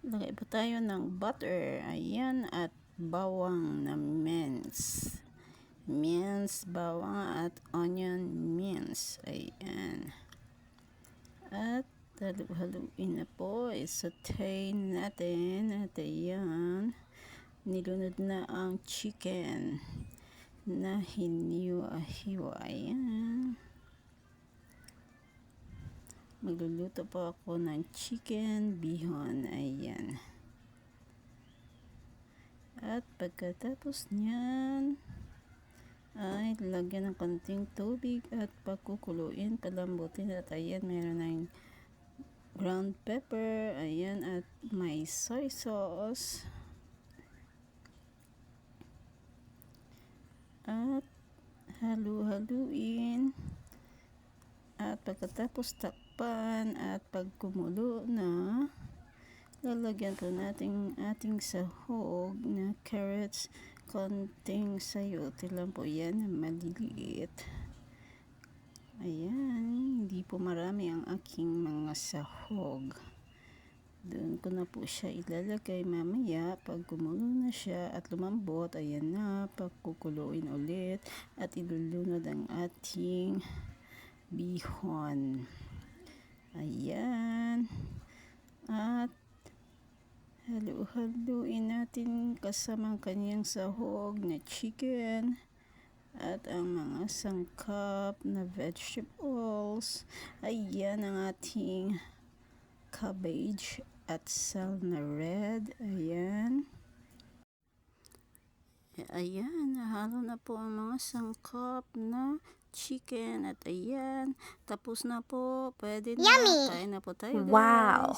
Lagay po tayo ng butter. Ayan, at bawang na mince. Mince, bawang at onion mince. Ayan. At halu-haluin na po. I-saute natin. At ayan, nilunod na ang chicken na hiniwa-hiwa. Ayan. Magluluto po ako ng chicken bihon. Ayan. At pagkatapos niyan, ay lagyan ng konting tubig at pagkukuluin, palambutin. At ayan, meron ng ground pepper. Ayan, at may soy sauce. At halu-haluin. At pagkatapos takpan at pag kumulo na, lalagyan po natin ating sahog na carrots, konting sayote lang po yan na maliliit. Ayan, hindi po marami ang aking mga sahog. Doon ko na po siya ilalagay mamaya pag kumulo na siya at lumambot. Ayan na, pagkukuluin ulit at ilulunod ang ating bihon. Ayan. At halu-haluin natin kasama ang kanyang sahog na chicken at ang mga sangkap na vegetables. Ayan ang ating cabbage at sal na red. Ayan. Ayan, nahalo na po ang mga sangkap na chicken. At ayan, tapos na po. Pwede na. Yummy! Kain na po tayo, guys. Wow!